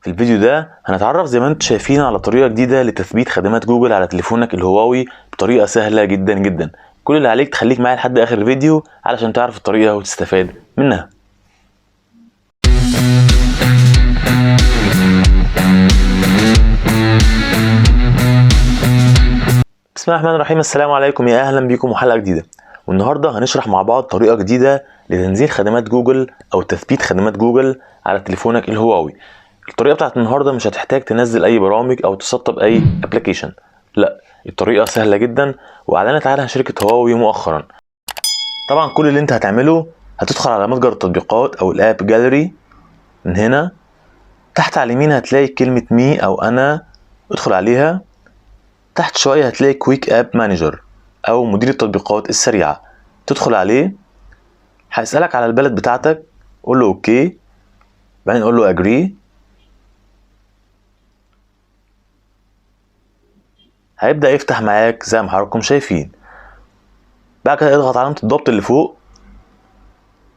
في الفيديو ده هنتعرف زي ما انتم شايفين على طريقة جديدة لتثبيت خدمات جوجل على تليفونك الهواوي بطريقة سهلة جدا جدا. كل اللي عليك تخليك معايا لحد اخر الفيديو علشان تعرف الطريقة وتستفاد منها. بسم الله الرحمن الرحيم. السلام عليكم، يا اهلا بيكم وحلقة جديدة. والنهاردة هنشرح مع بعض طريقة جديدة لتنزيل خدمات جوجل او تثبيت خدمات جوجل على تليفونك الهواوي. الطريقة بتاعت النهاردة مش هتحتاج تنزل اي برامج او تسطب اي ابلكيشن، لا، الطريقة سهلة جدا واعلنت عنها شركة هواوي مؤخرا. طبعا كل اللي انت هتعمله هتدخل على متجر التطبيقات او الاب جاليري. من هنا تحت على اليمين هتلاقي كلمة مي او انا، ادخل عليها. تحت شوية هتلاقي كويك اب مانجر او مدير التطبيقات السريعة، تدخل عليه. هيسألك على البلد بتاعتك، قول له اوكي، بعدين قول له اجري. هيبدأ يفتح معاك زي ما حضراتكم شايفين. بعد كده اضغط علامة الضبط اللي فوق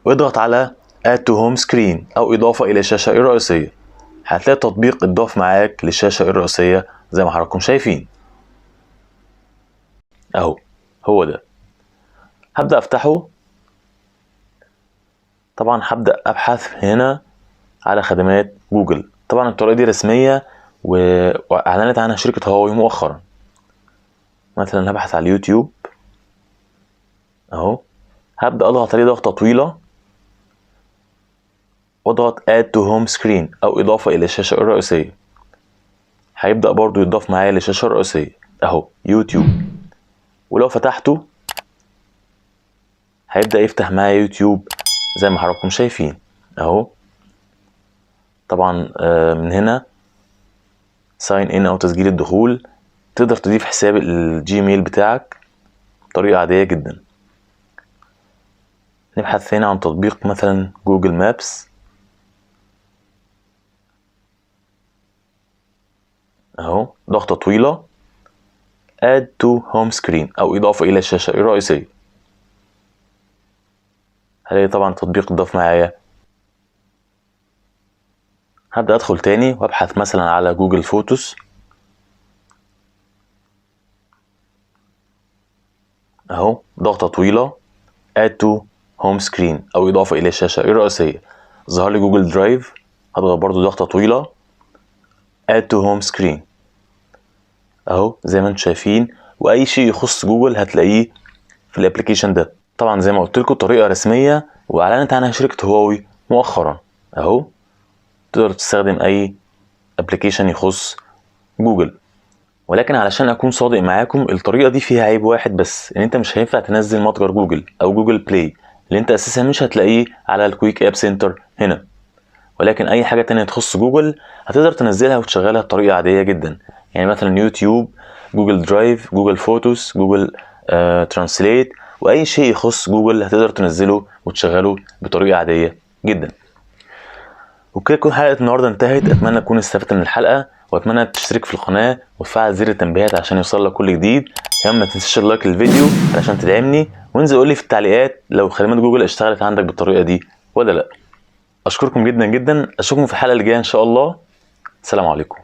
واضغط على add to home screen او اضافة الى الشاشة الرئيسية. هتلاقي التطبيق اتضاف معاك للشاشة الرئيسية زي ما حضراتكم شايفين اهو، هو ده. هبدأ افتحه. طبعا هبدأ ابحث هنا على خدمات جوجل. طبعا الطريقة دي رسمية واعلنت عنها شركة هواوي مؤخرا. مثلا هبحث على اليوتيوب اهو، هبدأ اضغط عليه ضغطة طويلة واضغط add to home screen او اضافة الى الشاشة الرئيسية. هيبدأ برضو يضاف معايا للشاشة الرئيسية اهو يوتيوب. ولو فتحته هيبدأ يفتح معايا يوتيوب زي ما حضراتكم شايفين اهو. طبعا من هنا ساين ان او تسجيل الدخول، تقدر تضيف حساب الجيميل بتاعك بطريقة عادية جدا. نبحث هنا عن تطبيق مثلا جوجل مابس اهو، ضغطة طويلة add to home screen او اضافة الى الشاشة الرئيسية. هلاقي طبعا التطبيق اتضاف معايا. هبدأ ادخل تاني وابحث مثلا على جوجل فوتوس اهو، ضغطة طويلة add to home screen او اضافة الى الشاشة الرئيسية. ظهر لي جوجل درايف، هضغط برضو ضغطة طويلة add to home screen اهو زي ما انتم شايفين. واي شيء يخص جوجل هتلاقيه في الابليكيشن ده. طبعا زي ما قلت لكم طريقة رسمية واعلنت عنها شركة هواوي مؤخرا اهو. تقدر تستخدم اي ابليكيشن يخص جوجل. ولكن علشان اكون صادق معاكم، الطريقة دي فيها عيب واحد بس، ان انت مش هينفع تنزل متجر جوجل او جوجل بلاي اللي انت اساسا مش هتلاقيه على الكويك اب سنتر هنا. ولكن اي حاجة تانية تخص جوجل هتقدر تنزلها وتشغلها بطريقة عادية جدا. يعني مثلا يوتيوب، جوجل درايف، جوجل فوتوس، جوجل ترانسليت، واي شيء يخص جوجل هتقدر تنزله وتشغله بطريقة عادية جدا. وكده تكون حلقة النهاردة انتهت. اتمنى تكون استفدت من الحلقة، واتمنى تشترك في القناة وتفعل زر التنبيهات عشان يوصلك كل جديد. كمان ما تنساش اللايك للفيديو علشان تدعمني، وانزل قولي في التعليقات لو خدمات جوجل اشتغلت عندك بالطريقة دي ولا لا. اشكركم جدا جدا، اشوفكم في الحلقة اللي جاية ان شاء الله. السلام عليكم.